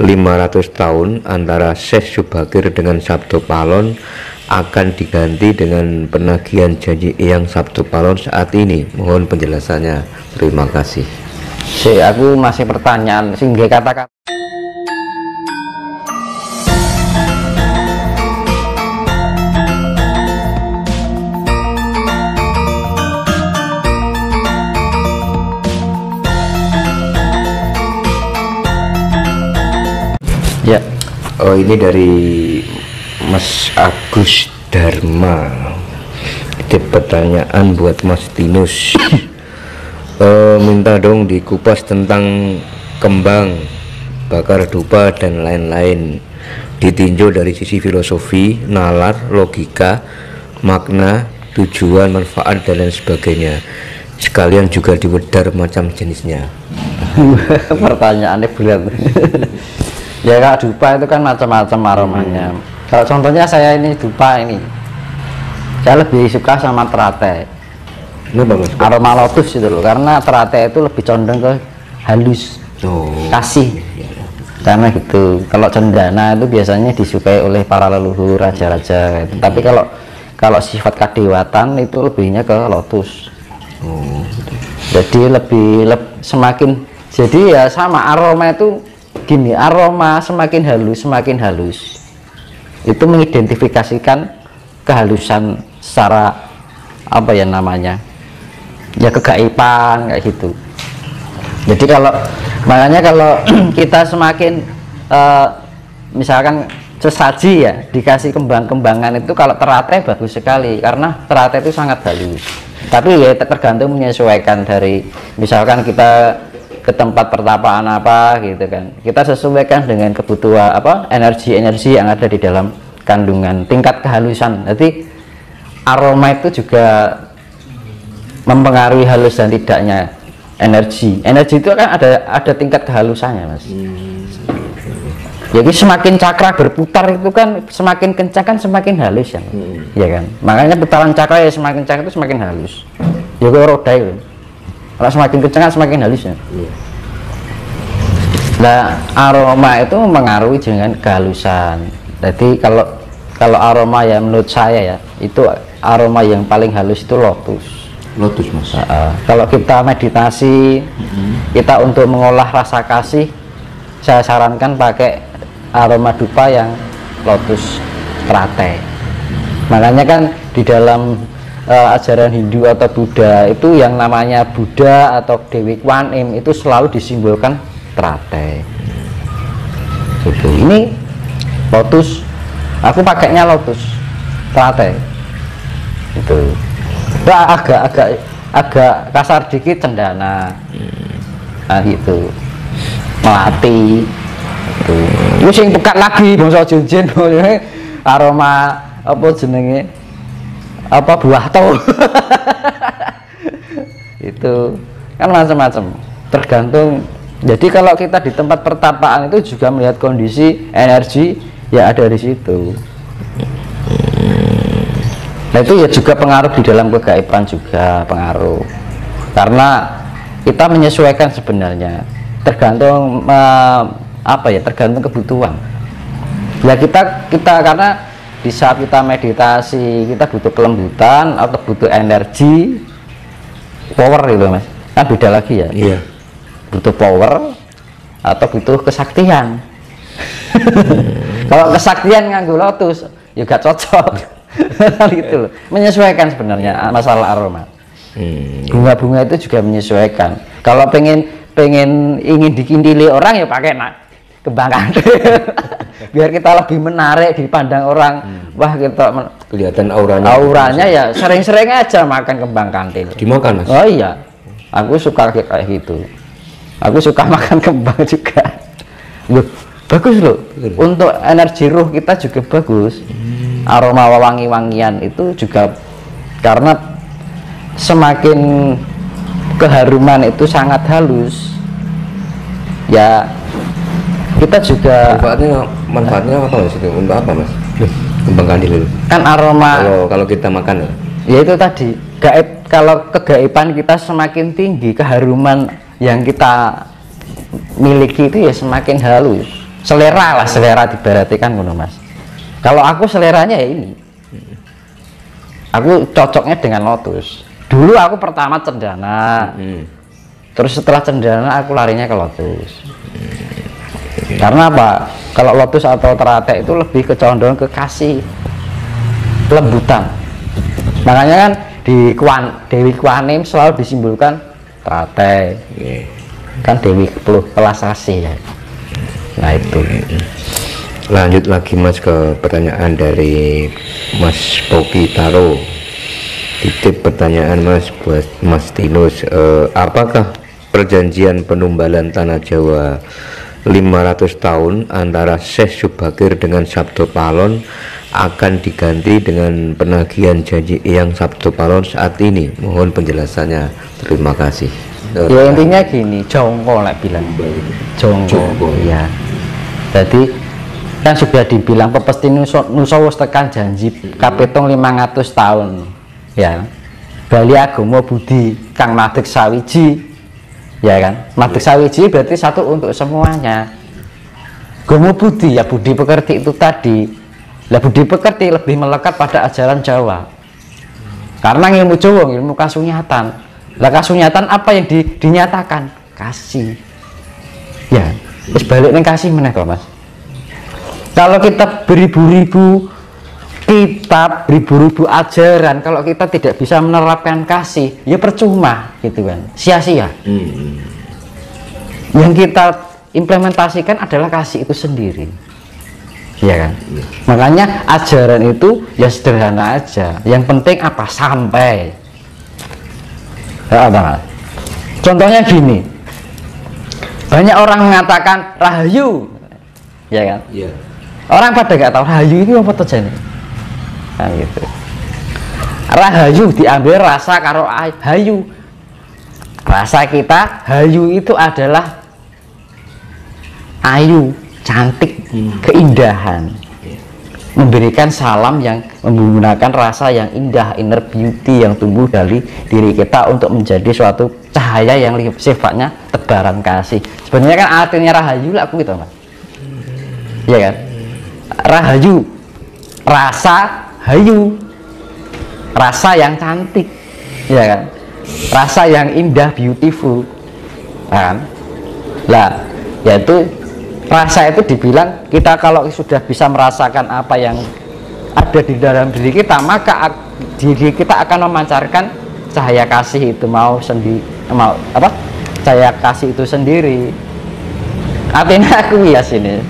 500 tahun antara Syekh Subakir dengan Sabtu Palon akan diganti dengan penagihan janji Eyang Sabtu Palon saat ini. Mohon penjelasannya. Terima kasih. Aku masih pertanyaan sehingga kata-kata ya. Oh, ini dari Mas Agus Dharma. Itu pertanyaan buat Mas Tinus. Minta dong dikupas tentang kembang, bakar dupa dan lain-lain, ditinjau dari sisi filosofi, nalar, logika, makna, tujuan, manfaat dan lain sebagainya. Sekalian juga diwedar macam jenisnya. Pertanyaannya berat. Ya kak, dupa itu kan macam-macam aromanya. Kalau contohnya saya ini dupa ini, saya lebih suka sama teratai. Aroma lotus itu loh, karena teratai itu lebih condong ke halus, kasih. Karena gitu. Kalau cendana itu biasanya disukai oleh para leluhur, raja-raja gitu. Tapi kalau sifat kadewatan itu lebihnya ke lotus. Jadi semakin, jadi ya sama aroma itu gini, aroma semakin halus itu mengidentifikasikan kehalusan secara apa ya namanya, ya kegaiban kayak gitu. Jadi makanya kalau kita semakin misalkan sesaji ya dikasih kembang-kembangan itu, kalau teratai bagus sekali karena teratai itu sangat halus. Tapi ya tergantung menyesuaikan dari misalkan kita ke tempat pertapaan apa gitu kan, kita sesuaikan dengan kebutuhan energi yang ada di dalam kandungan tingkat kehalusan. Jadi aroma itu juga mempengaruhi halus dan tidaknya energi itu kan ada tingkat kehalusannya, Mas. Jadi semakin cakra berputar itu kan semakin kencang kan semakin halus ya, ya kan. Makanya putaran cakra ya semakin cakra itu semakin halus. Ya kayak roda itu. Kalau semakin kencang kan semakin halus ya. Nah, aroma itu mempengaruhi dengan kehalusan. Jadi kalau aroma ya menurut saya ya, itu aroma yang paling halus itu lotus, Mas. Kalau kita meditasi, kita untuk mengolah rasa kasih, saya sarankan pakai aroma dupa yang lotus teratai. Makanya kan di dalam ajaran Hindu atau Buddha itu yang namanya Buddha atau Dewi Kwan Im itu selalu disimbolkan teratai. Ini lotus, aku pakainya lotus teratai. Itu agak kasar dikit cendana, nah gitu, melati. Itu sing pekat lagi bangsa jinjin aroma apa jenenge buah tol. Itu kan macam-macam tergantung. Jadi kalau kita di tempat pertapaan itu juga melihat kondisi energi yang ada di situ. Nah itu ya juga pengaruh di dalam kegaiban, juga pengaruh karena kita menyesuaikan sebenarnya tergantung tergantung kebutuhan ya. Kita karena di saat kita meditasi kita butuh kelembutan atau butuh energi power gitu, Mas, kan beda lagi ya. Iya, butuh power atau butuh kesaktian. Kalau kesaktian nganggo lotus ya gak cocok. Gitu loh. Menyesuaikan sebenarnya masalah aroma. Bunga-bunga itu juga menyesuaikan. Kalau ingin dikintili orang ya pakai kembang kantil. Biar kita lebih menarik dipandang orang. Wah, kita kelihatan auranya ya sering-sering aja makan kembang kantil. Dimakan, Mas? Oh iya, aku suka kayak gitu. Aku suka makan kembang juga. Loh, bagus loh. Untuk energi ruh kita juga bagus. Aroma wangi-wangian itu juga karena semakin keharuman itu sangat halus ya, kita juga manfaatnya apa, Mas? Untuk apa, Mas? Kembang kandil itu kan aroma kalau kita makan ya itu tadi gaib. Kalau kegaiban kita semakin tinggi, keharuman yang kita miliki itu ya semakin halus. Selera lah, selera diperhatikan ngono Mas. Kalau aku seleranya ya ini, aku cocoknya dengan Lotus. Dulu aku pertama cendana, terus setelah cendana aku larinya ke Lotus. Karena apa? Kalau Lotus atau Teratai itu lebih kecondongan ke kasih, lembutan. Makanya kan di Dewi Kuanim selalu disimbolkan Teratai, kan Dewi pelas kasih ya. Nah itu. Lanjut lagi Mas ke pertanyaan dari Mas Poki Taro. Titip pertanyaan Mas buat Mas Tinus, apakah perjanjian penumbalan tanah Jawa 500 tahun antara Syekh Subakir dengan Sabto Palon akan diganti dengan penagihan janji Eyang Sabto Palon saat ini? Mohon penjelasannya. Terima kasih. Ya intinya gini, jongko lah bilang, jongko ya. Jadi kan sudah dibilang pepesti nusa wis tekan janji kapitong 500 tahun ya. Bali agama budi kang madeg sawiji ya kan. Madeg sawiji berarti satu untuk semuanya. Agama budi ya, budi pekerti itu tadi. Lah budi pekerti lebih melekat pada ajaran Jawa. Karena ilmu Jawa ilmu kasunyatan. Lah kasunyatan apa yang dinyatakan? Kasih. Ya, terus balik ning kasih meneh kok Mas. Kalau kita beribu-ribu kitab, beribu-ribu ajaran, kalau kita tidak bisa menerapkan kasih, ya percuma gitu kan, sia-sia. Yang kita implementasikan adalah kasih itu sendiri, ya kan. Makanya ajaran itu ya sederhana aja. Yang penting apa? Sampai. Ya, contohnya gini, banyak orang mengatakan rahayu, ya kan. Orang pada nggak tahu rahayu itu apa tuh jenis, kan gitu. Rahayu diambil rasa karo hayu. Rasa kita hayu itu adalah ayu, cantik, keindahan. Memberikan salam yang menggunakan rasa yang indah, inner beauty yang tumbuh dari diri kita untuk menjadi suatu cahaya yang sifatnya tebaran kasih. Sebenarnya kan artinya rahayu lah aku gitu Mas. Iya kan? Rahayu, rasa hayu, rasa yang cantik, ya kan, rasa yang indah, beautiful, kan. Lah yaitu rasa itu dibilang kita kalau sudah bisa merasakan apa yang ada di dalam diri kita, maka diri kita akan memancarkan cahaya kasih itu cahaya kasih itu sendiri. Artinya aku ya sini.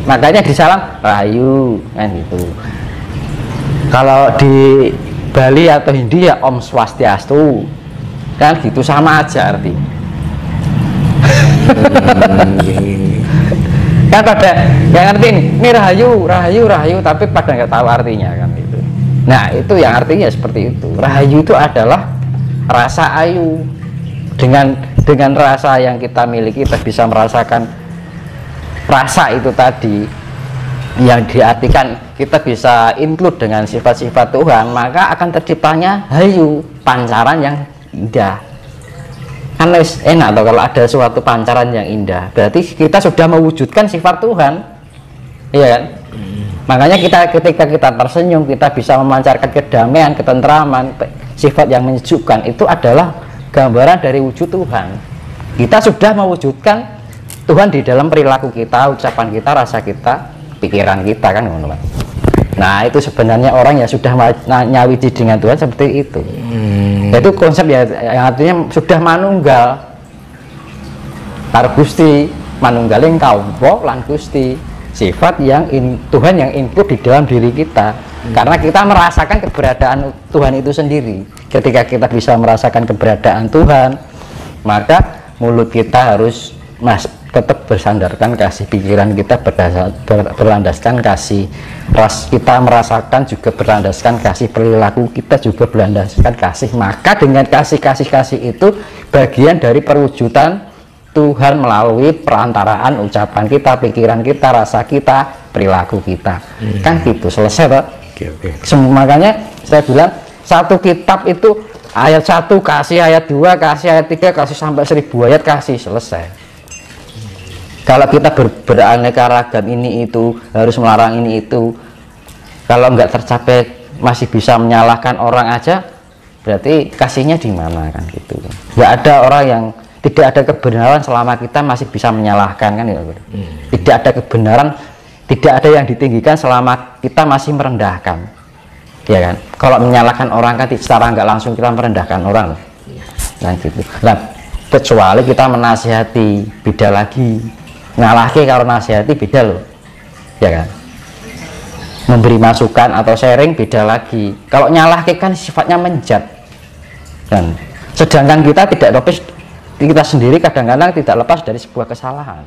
Makanya di salam rahayu kan gitu. Kalau di Bali atau Hindi ya Om Swastiastu kan gitu, sama aja arti. Kan pada yang ngerti ini rahayu tapi pada nggak tahu artinya kan gitu. Nah itu yang artinya seperti itu. Rahayu itu adalah rasa ayu. Dengan rasa yang kita miliki kita bisa merasakan rasa itu tadi yang diartikan kita bisa include dengan sifat-sifat Tuhan, maka akan terciptanya hayu, pancaran yang indah. Kan enak toh kalau ada suatu pancaran yang indah, berarti kita sudah mewujudkan sifat Tuhan, iya kan? Makanya ketika kita tersenyum, kita bisa memancarkan kedamaian, ketentraman, sifat yang menyejukkan. Itu adalah gambaran dari wujud Tuhan. Kita sudah mewujudkan Tuhan di dalam perilaku kita, ucapan kita, rasa kita, pikiran kita kan. Nah itu sebenarnya orang yang sudah nyawiji dengan Tuhan seperti itu. Itu konsep ya, yang artinya sudah manunggal karo Gusti, manunggaling kaumpo lan Gusti, sifat yang Tuhan yang include di dalam diri kita. Karena kita merasakan keberadaan Tuhan itu sendiri. Ketika kita bisa merasakan keberadaan Tuhan, maka mulut kita harus tetap bersandarkan kasih, pikiran kita berlandaskan kasih, ras kita merasakan juga berlandaskan kasih, perilaku kita juga berlandaskan kasih. Maka dengan kasih itu bagian dari perwujudan Tuhan melalui perantaraan ucapan kita, pikiran kita, rasa kita, perilaku kita. Kan gitu, selesai Pak. Makanya saya bilang satu kitab itu ayat 1 kasih, ayat 2 kasih, ayat 3 kasih, sampai 1000 ayat kasih, selesai. Kalau kita beraneka ragam ini itu, harus melarang ini itu, kalau nggak tercapai masih bisa menyalahkan orang aja, berarti kasihnya di mana kan gitu. Nggak ada orang yang tidak ada kebenaran selama kita masih bisa menyalahkan kan ya. Tidak ada kebenaran, tidak ada yang ditinggikan selama kita masih merendahkan, ya kan. Kalau menyalahkan orang kan secara nggak langsung kita merendahkan orang, nah gitu. Nah, kecuali kita menasihati, beda lagi. Ngalahke kalau nasihati beda loh, ya kan. Memberi masukan atau sharing beda lagi. Kalau nyalahke kan sifatnya menjat, dan sedangkan kita tidak lepas, kita sendiri kadang-kadang tidak lepas dari sebuah kesalahan.